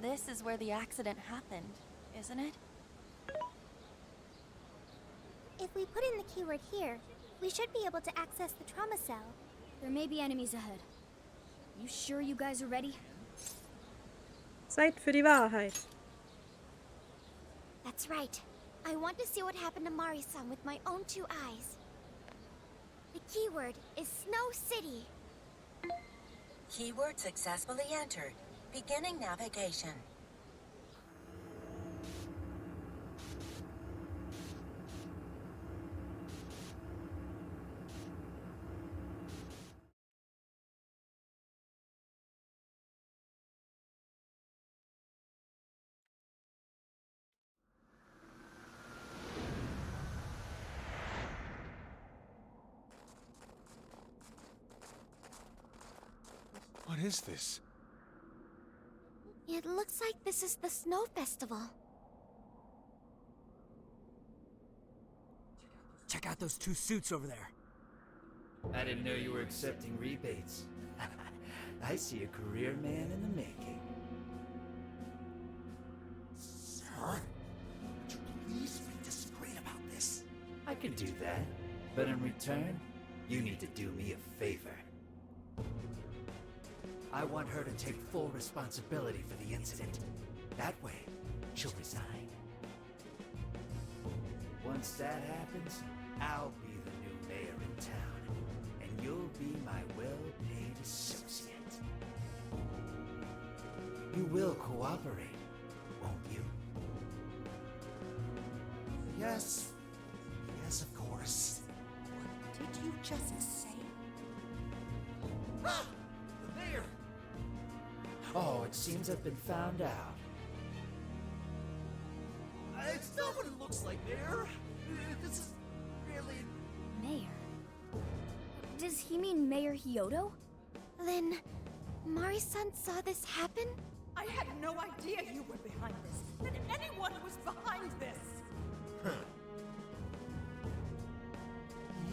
This is where the accident happened, isn't it? If we put in the keyword here, we should be able to access the trauma cell. There may be enemies ahead. You sure you guys are ready? Zeit für die Wahrheit. That's right. I want to see what happened to Mari-san with my own 2 eyes. The keyword is Snow City. Keyword successfully entered. Beginning navigation. What is this? It looks like this is the Snow Festival. Check out those 2 suits over there. I didn't know you were accepting rebates. I see a career man in the making. Sir, would you please be discreet about this? I can do that, but in return, you need to do me a favor. I want her to take full responsibility for the incident. That way, she'll resign. Once that happens, I'll be the new mayor in town, and you'll be my well-paid associate. You will cooperate, won't you? Yes. Yes, of course. What did you just say? Ah! The mayor! Oh, it seems I've been found out. It's not what it looks like, Mayor. This is really... Mayor? Does he mean Mayor Hyodo? Then, Mari-san saw this happen? I had no idea you were behind this, that anyone was behind this. Huh.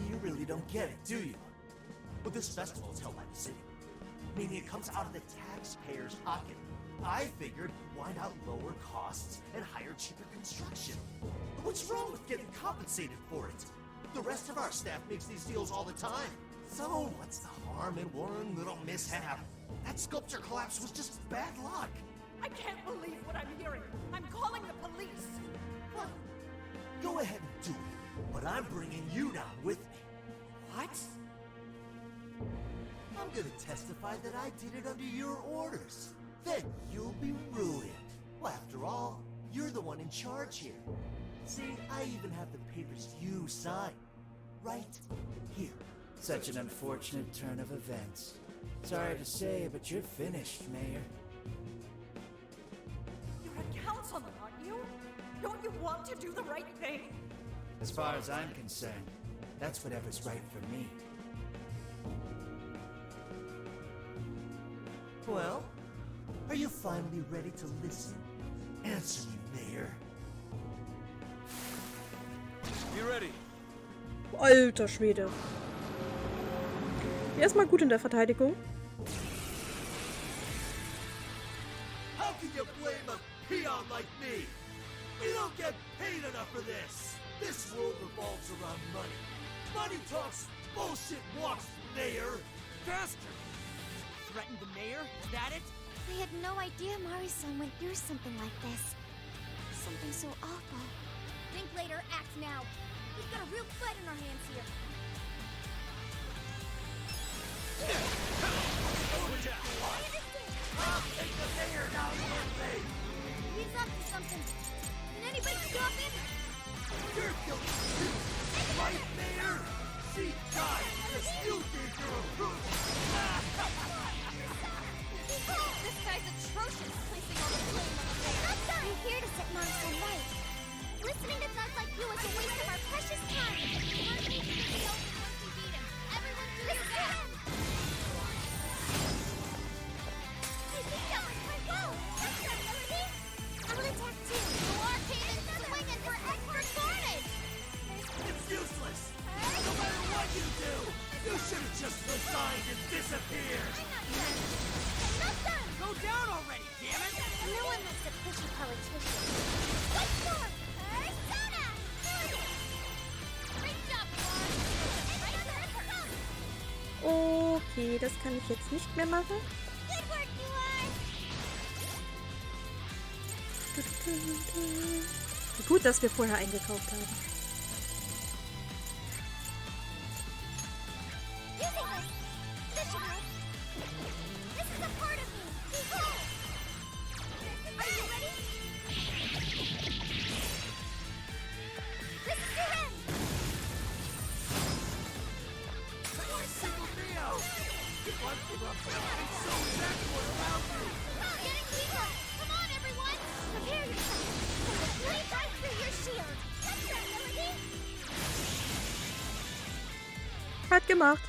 You really don't get it, do you? Well, this festival is held by the city, meaning it comes out of the taxpayer's pocket. I figured, why not lower costs and hire cheaper construction? What's wrong with getting compensated for it? The rest of our staff makes these deals all the time. So, what's the harm in one little mishap? That sculpture collapse was just bad luck. I can't believe what I'm hearing. I'm calling the police. What? Go ahead and do it, but I'm bringing you down with me. What? I'm gonna testify that I did it under your orders. Then you'll be ruined. Well, after all, you're the one in charge here. See, I even have the papers you signed. Right here. Such an unfortunate turn of events. Sorry to say, but you're finished, Mayor. You're a councilman, aren't you? Don't you want to do the right thing? As far as I'm concerned, that's whatever's right for me. Well, are you finally ready to listen? Answer me, Mayor. Be ready. Alter Schwede. Erstmal gut in der Verteidigung. How can you blame a peon like me? We don't get paid enough for this. This world revolves around money. Money talks, bullshit walks, Mayor. Faster! Threatened the mayor? Is that it? I had no idea Mari-san went through something like this. Something so awful. Think later, act now. We've got a real fight in our hands here. I'll take the mayor down with me! He's up to something. Can anybody stop him? You're guilty! Right, Mayor? See, guys, you still think you're a This guy's atrocious, placing all the blame on the mayor. We're here to set Mari-san right. Listening to thugs like you is a waste of our precious time. mind and disappear! I'm not done! Go down already, damn it! No one likes a pushy politician. What's more? Persona! Great job, Mars! Okay, das kann ich jetzt nicht mehr machen. Good work, Nuai! Gut, dass wir vorher eingekauft haben. Using this! This should help! This is a part of me! Behold! Are you ready? This is your end! Getting deeper! Come on, everyone! Prepare yourself! Blade right through your shield! That's right, Melody! Hat gemacht.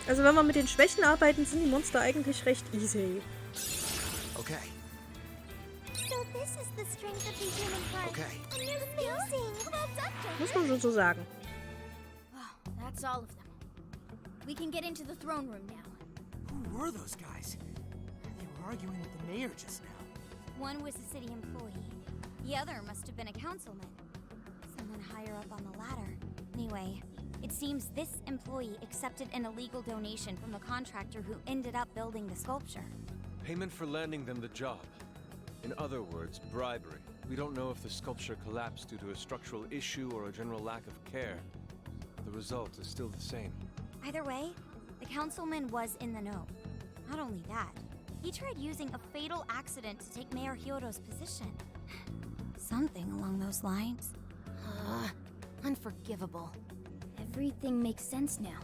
Also wenn wir mit den Schwächen arbeiten, sind die Monster eigentlich recht easy. Okay, So this is the strength of the human heart. okay. Amazing! Well done, Muss man schon so sagen. Wow, that's all of them. We can get into the throne room now. Who were those guys? They were arguing with the mayor just now. One was a city employee. The other must have been a councilman. Someone higher up on the ladder. Anyway, it seems this employee accepted an illegal donation from the contractor who ended up building the sculpture. Payment for landing them the job. In other words, bribery. We don't know if the sculpture collapsed due to a structural issue or a general lack of care. The result is still the same. Either way, the councilman was in the know. Not only that, he tried using a fatal accident to take Mayor Hyodo's position. Something along those lines. Unforgivable. Everything makes sense now.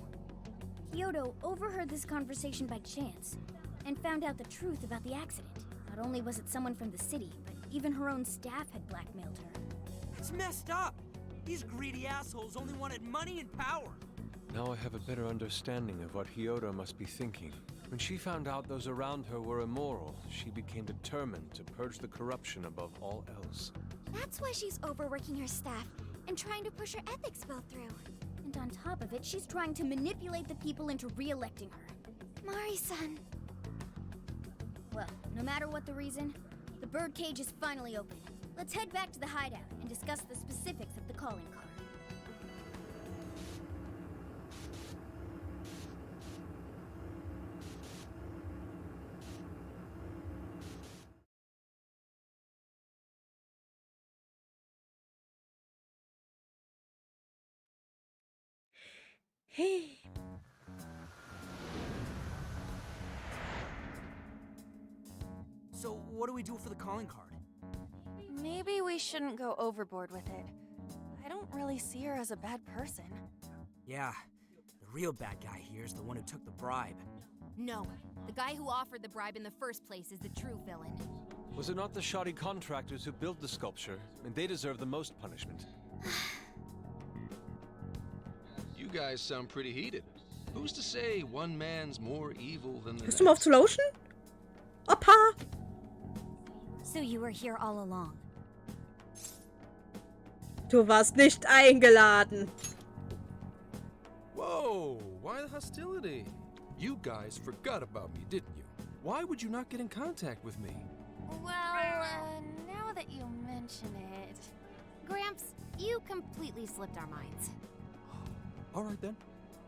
Hyodo overheard this conversation by chance and found out the truth about the accident. Not only was it someone from the city, but even her own staff had blackmailed her. It's messed up. These greedy assholes only wanted money and power. Now I have a better understanding of what Hyodo must be thinking. When she found out those around her were immoral, she became determined to purge the corruption above all else. That's why she's overworking her staff and trying to push her ethics bill through. And on top of it, she's trying to manipulate the people into re-electing her. Mari-san. Well, no matter what the reason, the birdcage is finally open. Let's head back to the hideout and discuss the specifics of the calling card. Hey. So what do we do for the calling card? Maybe we shouldn't go overboard with it. I don't really see her as a bad person. Yeah, the real bad guy here is the one who took the bribe. No, the guy who offered the bribe in the first place is the true villain. Was it not the shoddy contractors who built the sculpture? And they deserve the most punishment. You guys sound pretty heated. Who's to say one man's more evil than the Hörst du mal auf zu lauschen? Opa! So you were here all along. Du warst nicht eingeladen. Whoa, why the hostility? You guys forgot about me, didn't you? Why would you not get in contact with me? Well, now that you mention it... Gramps, you completely slipped our minds. All right then.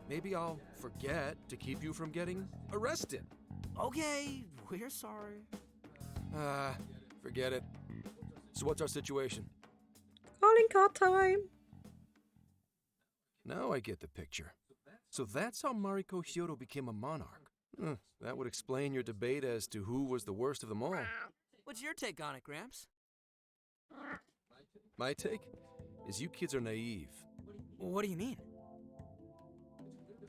Maybe I'll forget to keep you from getting arrested. Okay, we're sorry. Forget it. So what's our situation? Calling card time. Now I get the picture. So that's how Mariko Hyodo became a monarch. That would explain your debate as to who was the worst of them all. What's your take on it, Gramps? My take is you kids are naive. What do you mean?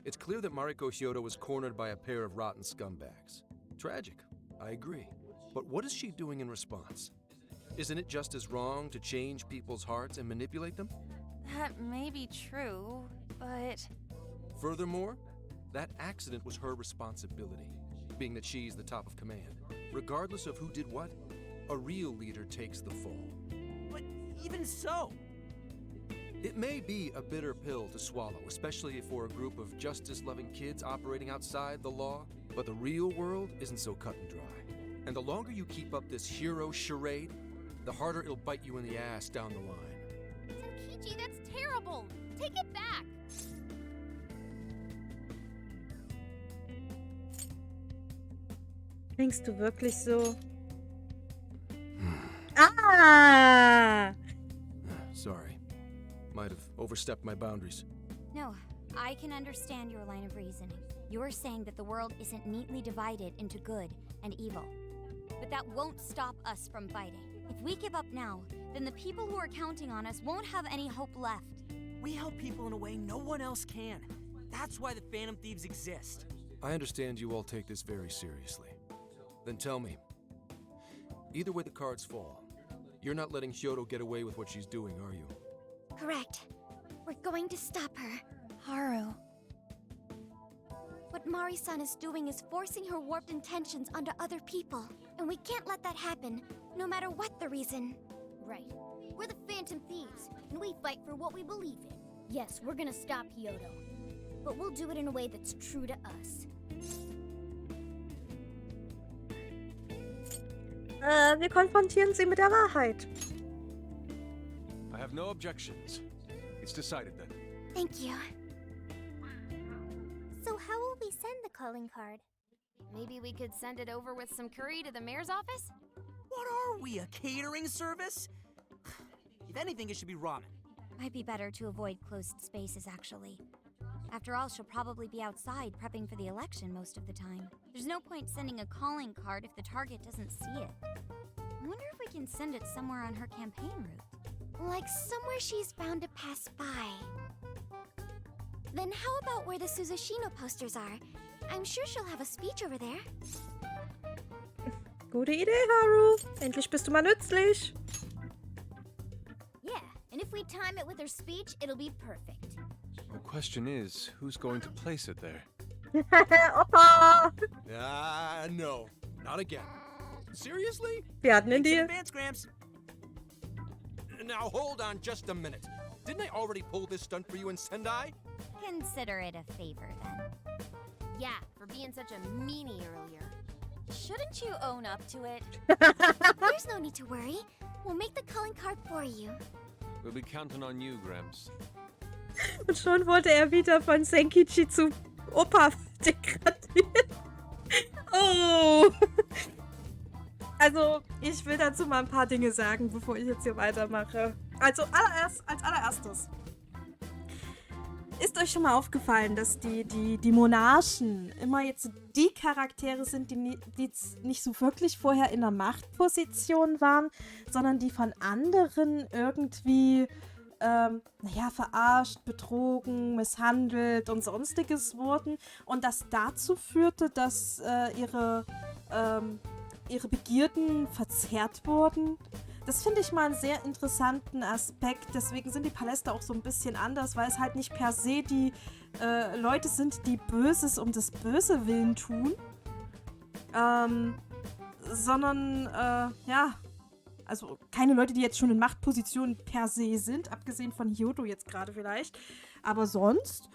It's clear that Mariko Hyodo was cornered by a pair of rotten scumbags. Tragic, I agree. But what is she doing in response? Isn't it just as wrong to change people's hearts and manipulate them? That may be true, but... Furthermore, that accident was her responsibility, being that she's the top of command. Regardless of who did what, a real leader takes the fall. But even so... It may be a bitter pill to swallow, especially for a group of justice-loving kids operating outside the law, but the real world isn't so cut and dry. And the longer you keep up this hero charade, the harder it'll bite you in the ass down the line. Senkichi, that's terrible! Take it back! Denkst du wirklich so? Ah! Sorry. Might have overstepped my boundaries. No, I can understand your line of reasoning. You're saying that the world isn't neatly divided into good and evil. But that won't stop us from fighting. If we give up now, then the people who are counting on us won't have any hope left. We help people in a way no one else can. That's why the Phantom Thieves exist. I understand you all take this very seriously. Then tell me, either way the cards fall, you're not letting Hyodo get away with what she's doing, are you? Correct. We're going to stop her. Haru. What Mari-san is doing is forcing her warped intentions onto other people. And we can't let that happen, no matter what the reason. Right. We're the Phantom Thieves, and we fight for what we believe in. Yes, we're gonna stop Hyodo. But we'll do it in a way that's true to us. Wir konfrontieren sie mit der Wahrheit. I have no objections. It's decided then. Thank you. So how will we send the calling card? Maybe we could send it over with some curry to the mayor's office? What are we, a catering service? If anything, it should be ramen. Might be better to avoid closed spaces, actually. After all, she'll probably be outside prepping for the election most of the time. There's no point sending a calling card if the target doesn't see it. I wonder if we can send it somewhere on her campaign route. Like somewhere she's bound to pass by. Then how about where the Suzushino posters are? I'm sure she'll have a speech over there. Gute Idee, Haru. Endlich bist du mal nützlich. Yeah, and if we time it with her speech, it'll be perfect. The question is, who's going to place it there? Opa! No. Not again. Seriously? Wir hatten einen Deal. Advance, Gramps. Now hold on just a minute. Didn't I already pull this stunt for you in Sendai? Consider it a favor, then. Yeah, for being such a meanie earlier. Shouldn't you own up to it? There's no need to worry. We'll make the calling card for you. We'll be counting on you, Gramps. Und schon wurde er wieder von Senkichi zu Opa degradiert. Oh. Also, ich will dazu mal ein paar Dinge sagen, bevor ich jetzt hier weitermache. Also, als allererstes. Ist euch schon mal aufgefallen, dass die Monarchen immer jetzt die Charaktere sind, die nicht so wirklich vorher in einer Machtposition waren, sondern die von anderen irgendwie verarscht, betrogen, misshandelt und sonstiges wurden. Und das dazu führte, dass ihre Begierden verzerrt wurden. Das finde ich mal einen sehr interessanten Aspekt. Deswegen sind die Paläste auch so ein bisschen anders, weil es halt nicht per se die Leute sind, die Böses um des Böse willen tun. Sondern, also keine Leute, die jetzt schon in Machtpositionen per se sind, abgesehen von Hyodo jetzt gerade vielleicht. Aber sonst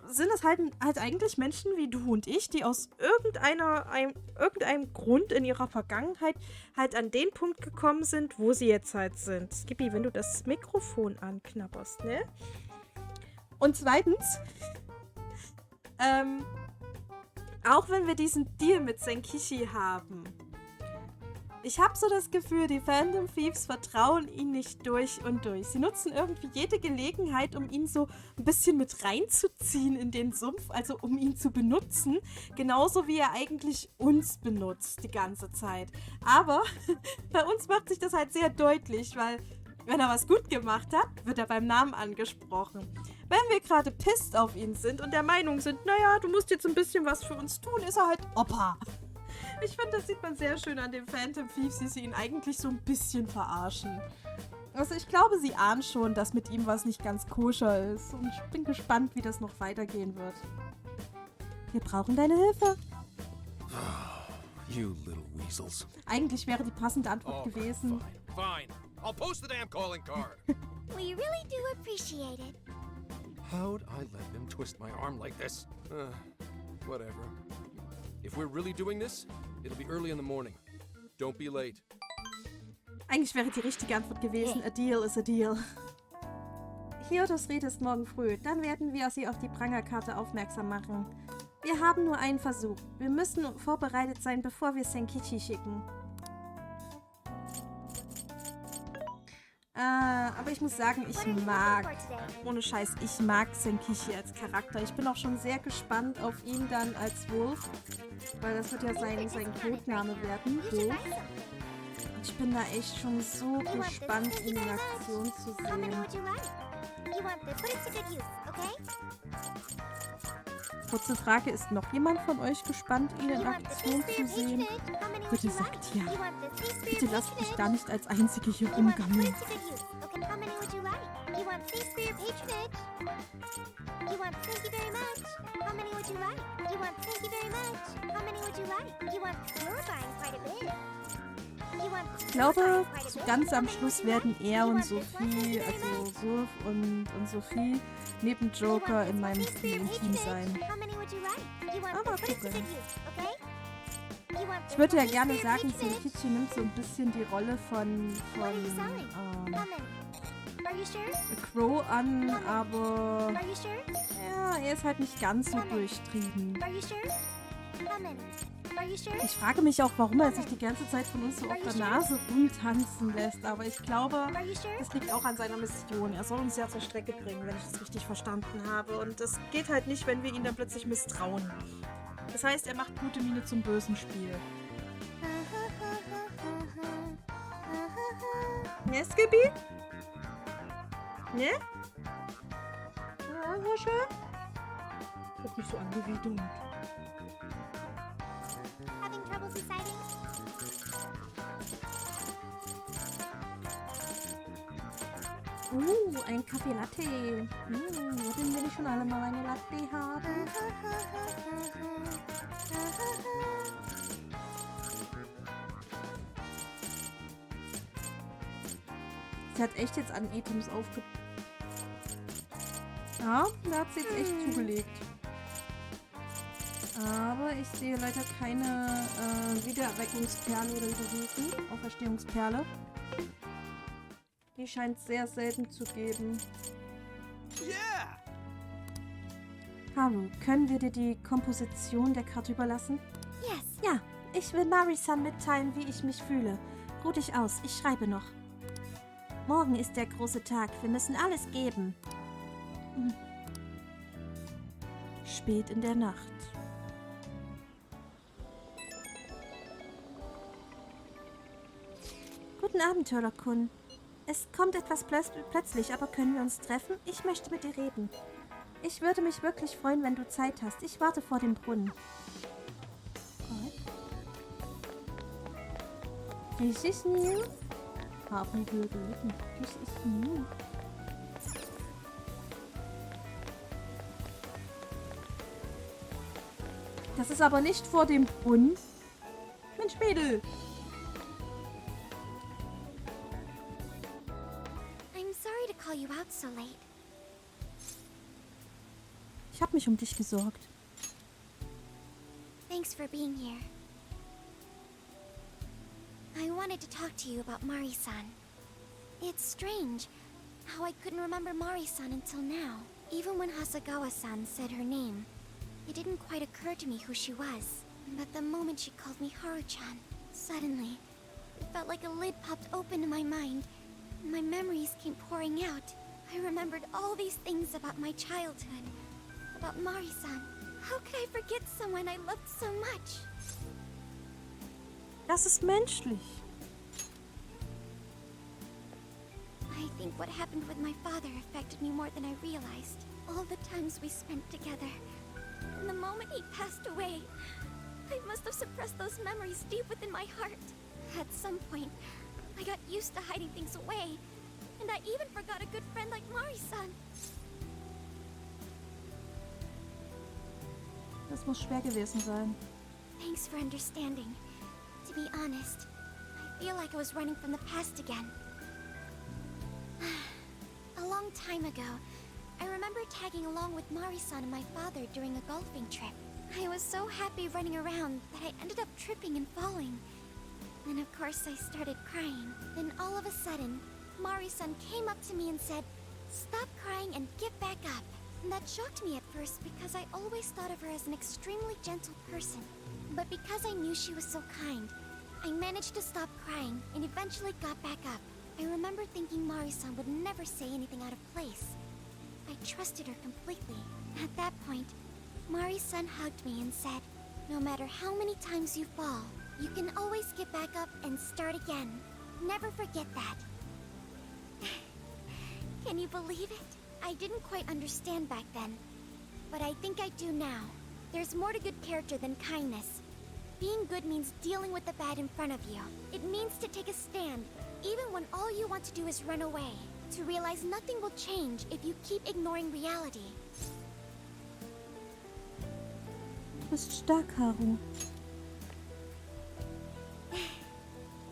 sind es halt eigentlich Menschen wie du und ich, die aus irgendeinem Grund in ihrer Vergangenheit halt an den Punkt gekommen sind, wo sie jetzt halt sind. Skippy, wenn du das Mikrofon anknabberst, ne? Und zweitens, auch wenn wir diesen Deal mit Senkichi haben, ich habe so das Gefühl, die Phantom Thieves vertrauen ihn nicht durch und durch. Sie nutzen irgendwie jede Gelegenheit, um ihn so ein bisschen mit reinzuziehen in den Sumpf, also um ihn zu benutzen, genauso wie er eigentlich uns benutzt die ganze Zeit. Aber bei uns macht sich das halt sehr deutlich, weil wenn er was gut gemacht hat, wird er beim Namen angesprochen. Wenn wir gerade pisst auf ihn sind und der Meinung sind, naja, du musst jetzt ein bisschen was für uns tun, ist er halt Opa. Ich finde, das sieht man sehr schön an den Phantom Thieves, wie sie ihn eigentlich so ein bisschen verarschen. Also ich glaube, sie ahnen schon, dass mit ihm was nicht ganz koscher ist. Und ich bin gespannt, wie das noch weitergehen wird. Wir brauchen deine Hilfe. You little weasels. Eigentlich wäre die passende Antwort gewesen. Fine. I'll post the damn calling card. We really do appreciate it. How'd I let him twist my arm like this? Whatever. If we're really doing this, it'll be early in the morning. Don't be late. Eigentlich wäre die richtige Antwort gewesen, a deal is a deal. Kyotos Rede ist morgen früh. Dann werden wir sie auf die Prangerkarte aufmerksam machen. Wir haben nur einen Versuch. Wir müssen vorbereitet sein, bevor wir Senkichi schicken. Aber ich muss sagen, ohne Scheiß, ich mag Senkichi als Charakter. Ich bin auch schon sehr gespannt auf ihn dann als Wolf, weil das wird ja sein Codename werden, Wolf. Und ich bin da echt schon so gespannt, ihn in Aktion zu sehen. Kurze Frage, ist noch jemand von euch gespannt, ihn in Aktion zu sehen? Bitte sagt ja. Bitte lasst mich da nicht als Einzige hier rumgammeln. Ich glaube, so ganz am Schluss werden er und Sophie, also Wolf und Sophie, neben Joker in meinem Team sein. Aber gucken. Ich würde ja gerne sagen, Senkichi nimmt so ein bisschen die Rolle von Crow an, aber ja, er ist halt nicht ganz so durchtrieben. Ich frage mich auch, warum er sich die ganze Zeit von uns so auf der Nase rumtanzen lässt, aber ich glaube, das liegt auch an seiner Mission. Er soll uns ja zur Strecke bringen, wenn ich das richtig verstanden habe. Und das geht halt nicht, wenn wir ihn dann plötzlich misstrauen. Das heißt, er macht gute Miene zum bösen Spiel. Ne, Skippy? Ne? Ja, so schön. Guck mich so angewidert. Having troubles deciding? Ein Kaffee Latte. Würden wir nicht schon alle mal eine Latte haben? Sie hat echt jetzt an Items aufge... Ja, da hat sie jetzt echt zugelegt. Aber ich sehe leider keine Wiedererweckungsperle oder wie sie hießen. Auferstehungsperle. Die scheint sehr selten zu geben. Yeah! Haru, können wir dir die Komposition der Karte überlassen? Yes. Ja, ich will Mari-san mitteilen, wie ich mich fühle. Ruh dich aus, ich schreibe noch. Morgen ist der große Tag, wir müssen alles geben. Spät in der Nacht. Guten Abend, Törler-kun. Es kommt etwas plötzlich, aber können wir uns treffen? Ich möchte mit dir reden. Ich würde mich wirklich freuen, wenn du Zeit hast. Ich warte vor dem Brunnen. Dies ist new. Haben wir gelitten. Dies ist new. Das ist aber nicht vor dem Brunnen. Mensch, Mädel. I'm sorry to call you out so late. Ich habe mich um dich gesorgt. Thanks for being here. I wanted to talk to you about Mari-san. It's strange how I couldn't remember Mari-san until now. Even when Hasagawa-san said her name, it didn't quite occur to me who she was. But the moment she called me Haru-chan, suddenly, it felt like a lid popped open in my mind. My memories came pouring out. I remembered all these things about my childhood. About Mari-san. How could I forget someone I loved so much? Das ist menschlich. I think what happened with my father affected me more than I realized. All the times we spent together. And the moment he passed away, I must have suppressed those memories deep within my heart. At some point, I got used to hiding things away. And I even forgot a good friend like Mari-san. Das muss schwer gewesen sein. Thanks for understanding. To be honest, I feel like I was running from the past again. long time ago, I remember tagging along with Mari-san and my father during a golfing trip. I was so happy running around that I ended up tripping and falling. And of course I started crying. Then all of a sudden, Mari-san came up to me and said, "Stop crying and get back up." And that shocked me at first because I always thought of her as an extremely gentle person. But because I knew she was so kind, I managed to stop crying and eventually got back up. I remember thinking Mari-san would never say anything out of place. I trusted her completely. At that point, Mari-san hugged me and said, "No matter how many times you fall, you can always get back up and start again. Never forget that." Can you believe it? I didn't quite understand back then, but I think I do now. There's more to good character than kindness. Being good means dealing with the bad in front of you. It means to take a stand, even when all you want to do is run away. To realize nothing will change if you keep ignoring reality. Du bist stark, Haru.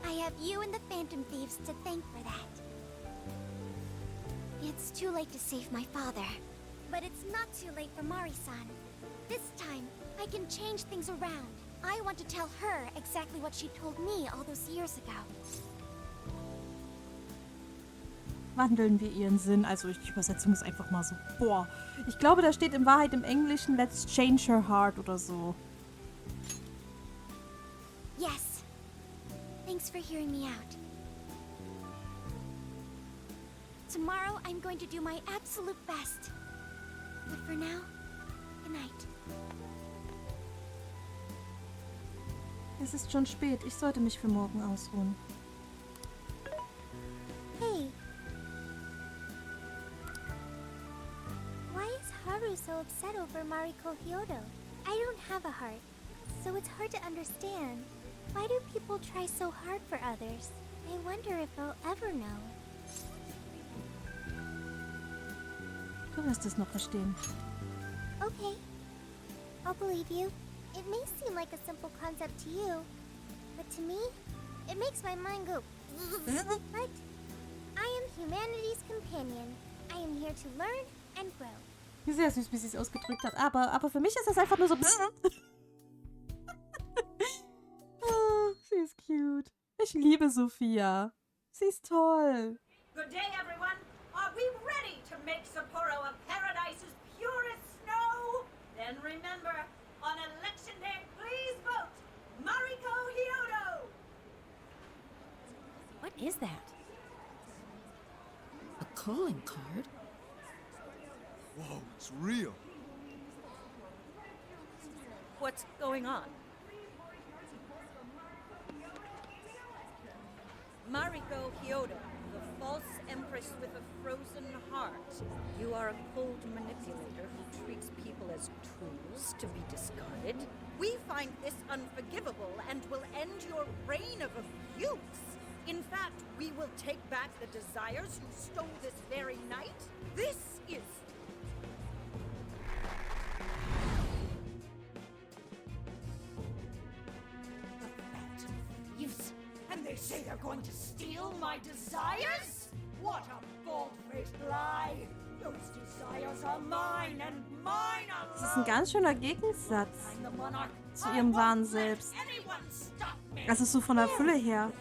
I have you and the Phantom Thieves to thank for that. It's too late to save my father. But it's not too late for Mari-san. This time, I can change things around. I want to tell her exactly what she told me all those years ago. Wandeln wir ihren Sinn. Also die Übersetzung ist einfach mal so, boah. Ich glaube, da steht in Wahrheit im Englischen "Let's change her heart" oder so. Yes. Thanks for hearing me out. Tomorrow, I'm going to do my absolute best. But for now, good night. Es ist schon spät. Ich sollte mich für morgen ausruhen. Hey. Why is Haru so upset over Mariko Hyodo? I don't have a heart, so it's hard to understand. Why do people try so hard for others? I wonder if I'll ever know. Du wirst es noch verstehen. Okay. I'll believe you. It may seem like a simple concept to you, but to me, it makes my mind go. But I am humanity's companion. I am here to learn and grow. Sehr süß, wie sie es ausgedrückt hat. Aber für mich ist das einfach nur so. Oh, sie ist cute. Ich liebe Sophia. Sie ist toll. Good day, everyone. Are we ready to make Sapporo a paradise's purest snow? Then remember, on election day, please vote Mariko Hyodo! What is that? A calling card? Whoa, it's real. What's going on? Mariko Hyodo, the false empress with a frozen heart. You are a cold manipulator who treats people as tools to be discarded. We find this unforgivable and will end your reign of abuse. In fact, we will take back the desires you stole this very night. This is... The Phantom Thieves? And they say they're going to steal my desires? What a bold-faced lie! Those desires are mine and mine alone! Das ist ein ganz schöner Gegensatz I'm the monarch. zu ihrem wahren Selbst. Anyone stop me? Also so von der Fülle her.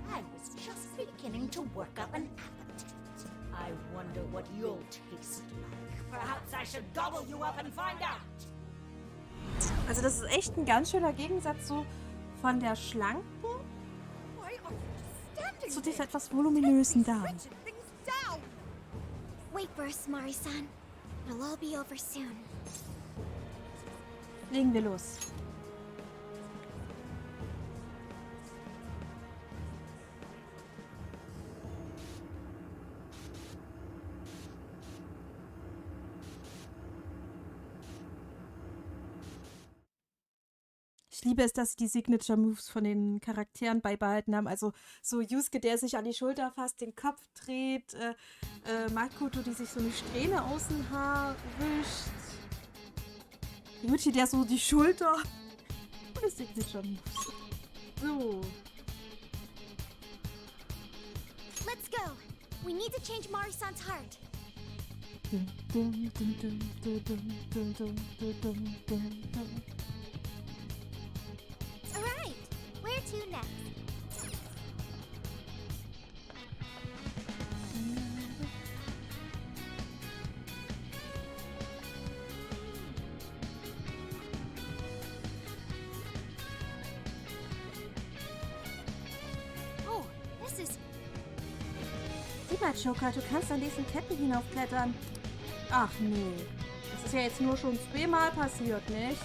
I was just beginning to work up an appetite. I wonder what you'll taste like. Perhaps I should gobble you up and find out. Also das ist echt ein ganz schöner Gegensatz so von der schlanken Why are you standing zu dieser there? etwas voluminösen Dame. Written things down. Wait for us, Mari-san. It'll all be over soon. Legen wir los. Ich liebe es, dass sie die Signature Moves von den Charakteren beibehalten haben. Also so Yusuke, der sich an die Schulter fasst, den Kopf dreht, Makoto, die sich so eine Strähne aus dem Haar wischt. Yuichi, der so die Schulter. Das Signature Moves. So. Let's go. We need to change Mari-san's heart. Alright, where to next? Oh, this is... Sieh mal, Joker, du kannst an diesen Ketten hinaufklettern. Ach nee, das ist ja jetzt nur schon zweimal passiert, nicht?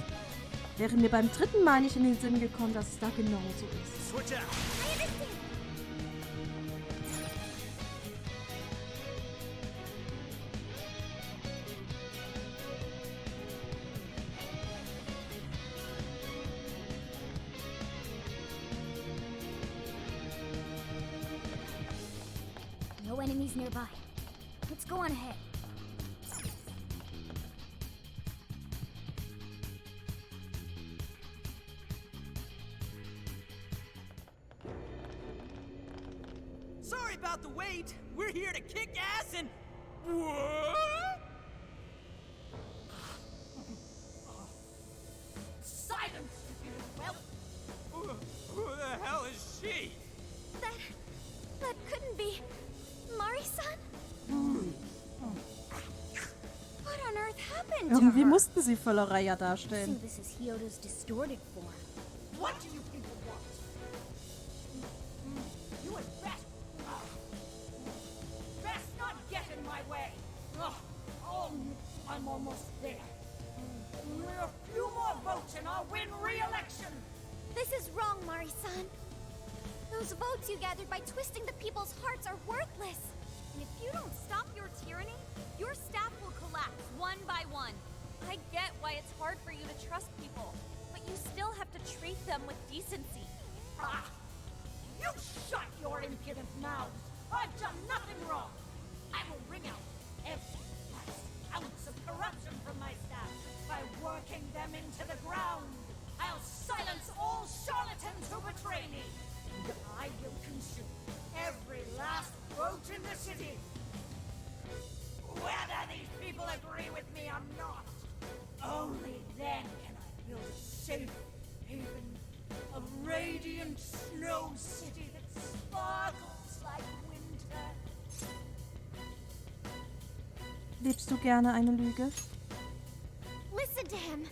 Wäre mir beim dritten Mal nicht in den Sinn gekommen, dass es da genauso ist. Switch out. No enemies nearby. Let's go on ahead. Sorry about the wait. We're here to kick ass and... What? Silence, you well. Who the hell is she? That couldn't be... Mari-san? What on earth happened to Irgendwie her? mussten sie Völlerei ja I darstellen. think this is Hyodo's distorted form. What do you people want? You had best not get in my way. Oh, I'm almost there. A few more votes and I'll win re-election. This is wrong, Mari-san. Those votes you gathered by twisting the people's hearts are worthless. And if you don't stop your tyranny, your staff will collapse one by one. I get why it's hard for you to trust people, but you still have to treat them with decency. You shut your impudent mouths. I've done nothing wrong. I will wring out every last ounce of corruption from my staff by working them into the ground. I'll silence all charlatans who betray me. And I will consume every last vote in the city. Whether these people agree with me or not, only then can I build a safe haven, a radiant snow city that sparkles like winter. Liebst du gerne eine Lüge? Listen to him.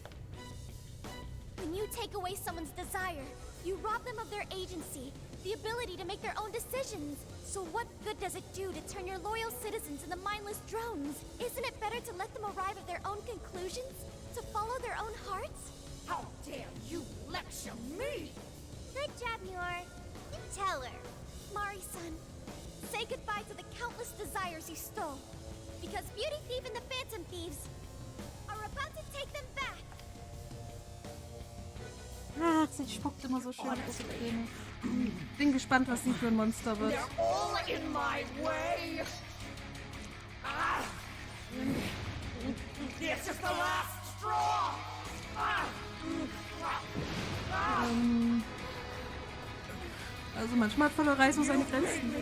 When you take away someone's desire, you rob them of their agency, the ability to make their own decisions. So what good does it do to turn your loyal citizens into mindless drones? Isn't it better to let them arrive at their own conclusions? To follow their own hearts? How dare you lecture me? Good job, Muir. You tell her. Mari-san, say goodbye to the countless desires you stole. Because Beauty Thief and the Phantom Thieves are about to take them back. Ach, sie spuckt immer so schön große Tränen. Bin gespannt, was sie für ein Monster wird. They're all in my way. This is the last straw. Also manchmal hat Völlerei so seine Grenzen.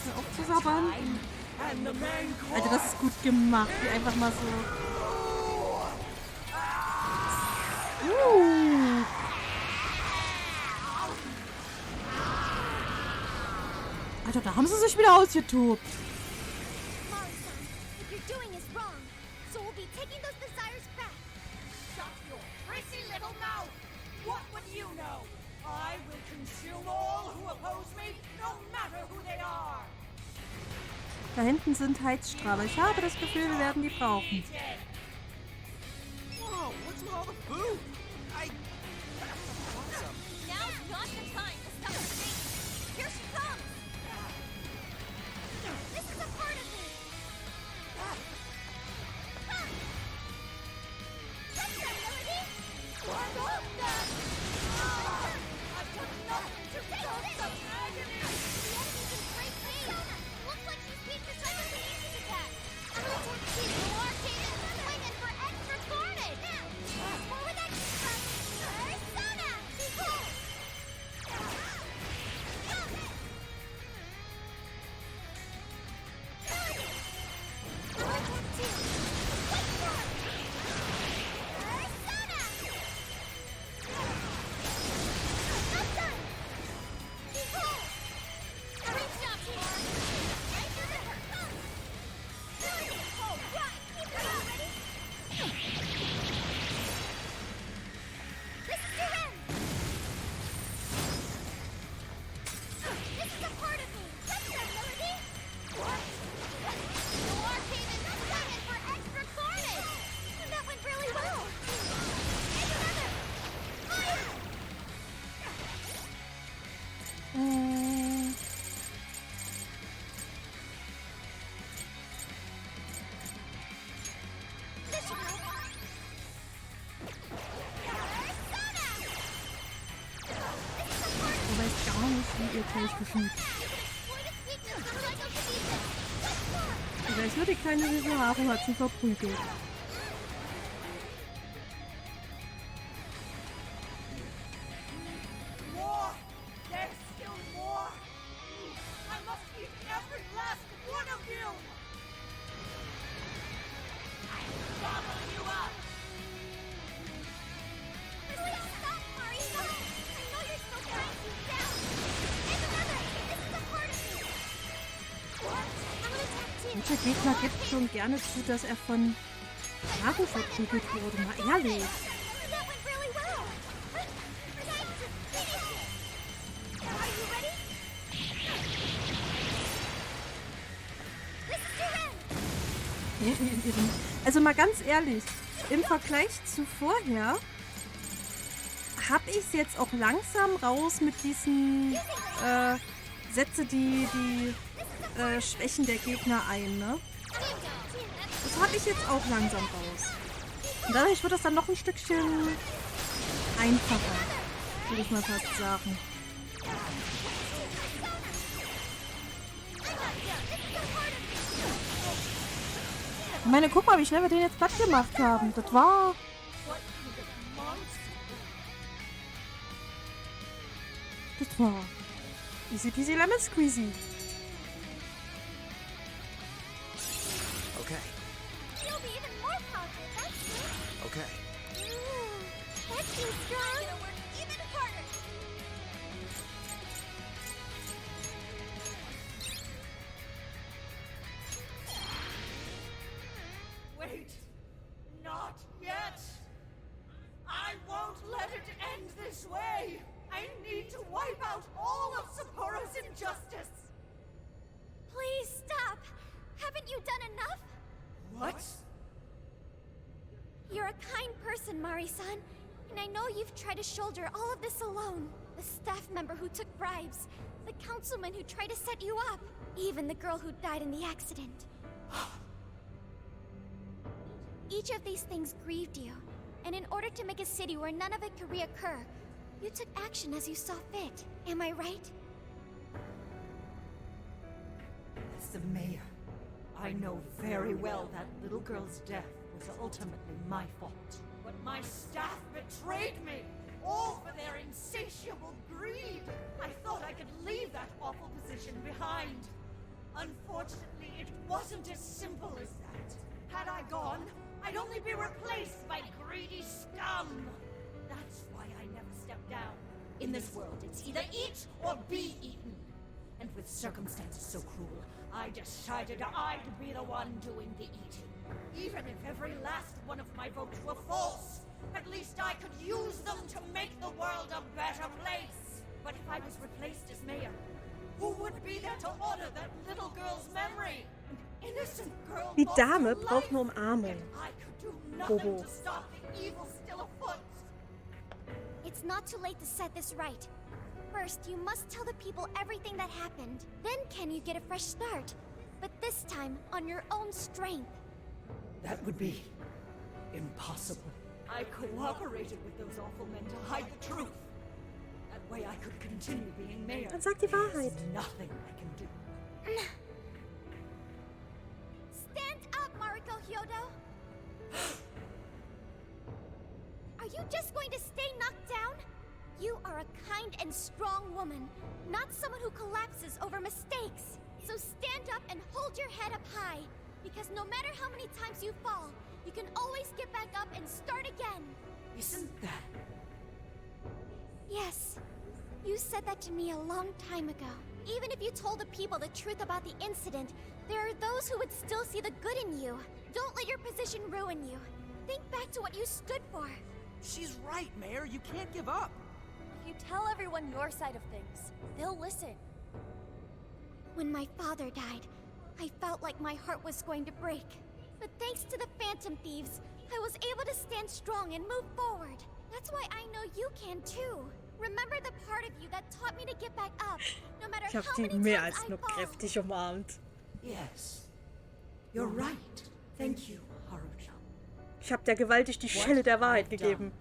Hör auf zu sabbern. Alter, das ist gut gemacht. Wie einfach mal so... Alter, da haben sie sich wieder ausgetobt. Mari-san, what you're doing is wrong. So we'll be taking those desires back. Shut your prissy little mouth. What would you know? I will consume all who oppose me, no matter who they are. Da hinten sind Heizstrahler. Ich habe das Gefühl, wir werden die brauchen. Whoa, what's with all the food? Now's not the time to stop the thing. Here she comes! This is a part of me. That's right, Melody. I've done nothing to cause such agony. The enemy's in great pain. Looks like she's being possessed with an easy attack. She's more capable of swinging for extra carnage. Now, more with extra. Persona! Behold! durchgefühlt. Ich weiß nur, die kleine süße Haru hat sie verprügelt. More! There's still more! I must eat every last one of you! I'm gobbling you up! Please stop, Mari-san! I know you're still trying to down! And remember, this is a part of you! What? I'm gonna attack too! Mancher Gegner gibt schon gerne zu, dass er von Haru verprügelt wurde. Mal ehrlich. That went really well! Time to finish it! Are you ready? This is your end! Also mal ganz ehrlich, im Vergleich zu vorher habe ich es jetzt auch langsam raus mit diesen Sätze, die Schwächen der Gegner ein, ne? Das habe ich jetzt auch langsam raus. Und dadurch wird das dann noch ein Stückchen einfacher, würde ich mal fast sagen. Ich meine, guck mal, wie schnell wir den jetzt platt gemacht haben. Das war... Easy peasy lemon squeezy. Okay, You'll be even more powerful, that's good! okay. That's too strong! It's gonna work even harder! Wait! Not yet! I won't let it end this way! I need to wipe out all of Sapporo's injustice! Please stop! Haven't you done enough? What? You're a kind person, Mari-san. And I know you've tried to shoulder all of this alone. The staff member who took bribes, the councilman who tried to set you up, even the girl who died in the accident. Each of these things grieved you, and in order to make a city where none of it could reoccur, you took action as you saw fit. Am I right? As the mayor, I know very well that little girl's death was ultimately my fault. But my staff betrayed me! All for their insatiable greed! I thought I could leave that awful position behind. Unfortunately, it wasn't as simple as that. Had I gone, I'd only be replaced by greedy scum! That's why I never stepped down. In this world, it's either eat or be eaten. And with circumstances so cruel, I decided I'd be the one doing the eating. Even if every last one of my votes were false, at least I could use them to make the world a better place. But if I was replaced as mayor, who would be there to honor that little girl's memory? An innocent girl. Die Dame braucht eine Umarmung. I could do nothing to stop the evil still afoot. It's not too late to set this right. First, you must tell the people everything that happened. Then can you get a fresh start? But this time, on your own strength. That would be impossible. I cooperated with those awful men to hide the truth. That way I could continue being mayor. Dann sag die Wahrheit. There's nothing I can do. Stand up, Mariko Hyodo! Are you just going to stay knocked down? You are a kind and strong woman, not someone who collapses over mistakes. So stand up and hold your head up high, because no matter how many times you fall, you can always get back up and start again. Isn't that... Yes. You said that to me a long time ago. Even if you told the people the truth about the incident, there are those who would still see the good in you. Don't let your position ruin you. Think back to what you stood for. She's right, Mayor. You can't give up. If you tell everyone your side of things, they'll listen. When my father died, I felt like my heart was going to break. But thanks to the Phantom Thieves, I was able to stand strong and move forward. That's why I know you can too. Remember the part of you that taught me to get back up, no matter Ich habe how die many mehr times als I nur fall. kräftig umarmt. Yes. You're right. Thank you, Haruchan. Ich habe der gewaltig die Schelle der Wahrheit gegeben.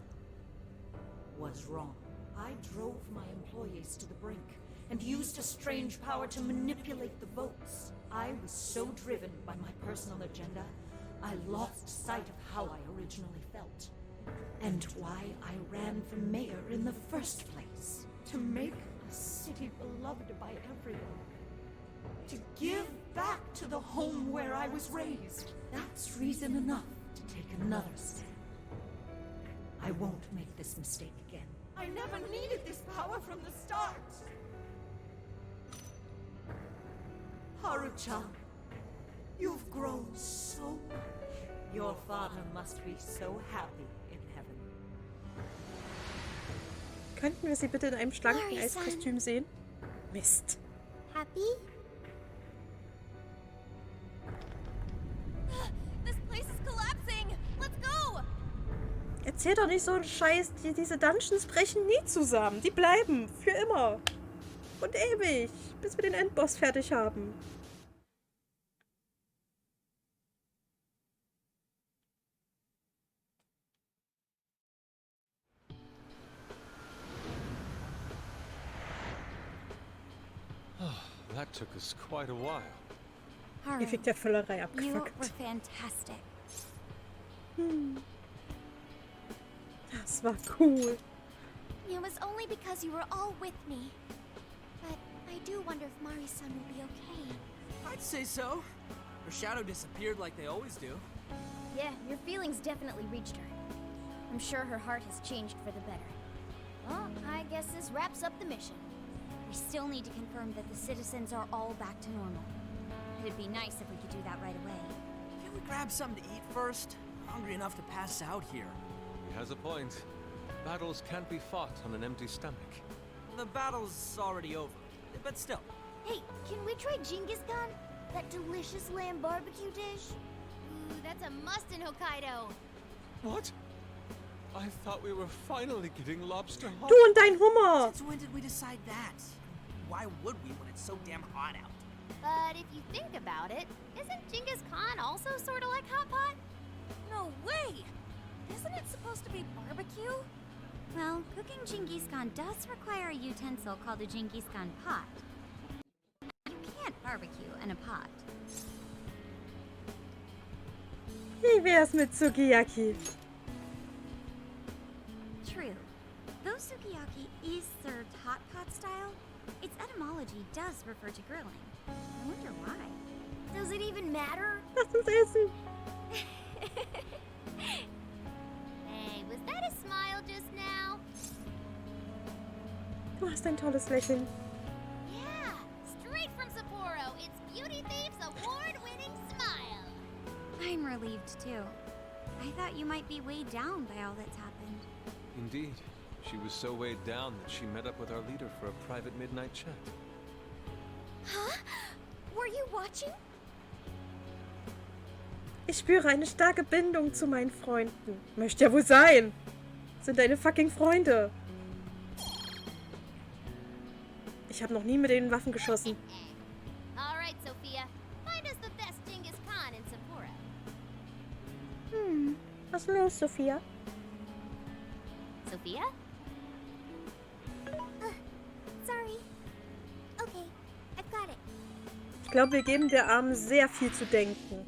Was wrong. I drove my employees to the brink, and used a strange power to manipulate the votes. I was so driven by my personal agenda, I lost sight of how I originally felt. And why I ran for mayor in the first place. To make a city beloved by everyone. To give back to the home where I was raised. That's reason enough to take another step. I won't make this mistake again. I never needed this power from the start. Haru-chan, you've grown so much. Your father must be so happy in heaven. Könnten wir sie bitte in einem schlanken Eiskostüm sehen? Mist. Happy? This place is collapsing! Let's go! Erzähl doch nicht so einen Scheiß. Diese Dungeons brechen nie zusammen. Die bleiben. Für immer. Und ewig. Bis wir den Endboss fertig haben. That took us quite a while. Haru, Effekt der Völlerei you abgefuckt. were fantastic. Das war cool. It was only because you were all with me. But I do wonder if Mari-san will be okay. I'd say so. Her shadow disappeared like they always do. Yeah, your feelings definitely reached her. I'm sure her heart has changed for the better. Well, I guess this wraps up the mission. We still need to confirm that the citizens are all back to normal. It'd be nice if we could do that right away. Can we grab something to eat first? I'm hungry enough to pass out here. He has a point. Battles can't be fought on an empty stomach. The battle's already over, but still. Hey, can we try Genghis Khan? That delicious lamb barbecue dish? Ooh, that's a must in Hokkaido. What? I thought we were finally getting lobster hot. Du und dein Hummer. Since when did we decide that? Why would we when it's so damn hot out? But if you think about it, isn't Genghis Khan also sort of like hot pot? No way! Isn't it supposed to be barbecue? Well, cooking Genghis Khan does require a utensil called a Genghis Khan pot. You can't barbecue in a pot. Wie wär's mit Sukiyaki? True. Though sukiyaki is served hot pot style, its etymology does refer to grilling. I wonder why. Does it even matter? Lass uns essen. Hey, was that a smile just now? Du hast ein tolles Lächeln. Yeah, straight from Sapporo. It's Beauty Thief's award-winning smile. I'm relieved too. I thought you might be weighed down by all that's happened. Indeed. She was so weighed down that she met up with our leader for a private midnight chat. Huh? Were you watching? Ich spüre eine starke Bindung zu meinen Freunden. Möchte ja wohl sein. Sind deine fucking Freunde. Ich habe noch nie mit den Waffen geschossen. All right, Sophia. Find us the best Genghis Khan in Sapporo. Was ist los, Sophia? Sophia? Sorry. Okay, I've got it. Ich glaube, wir geben der Armen sehr viel zu denken.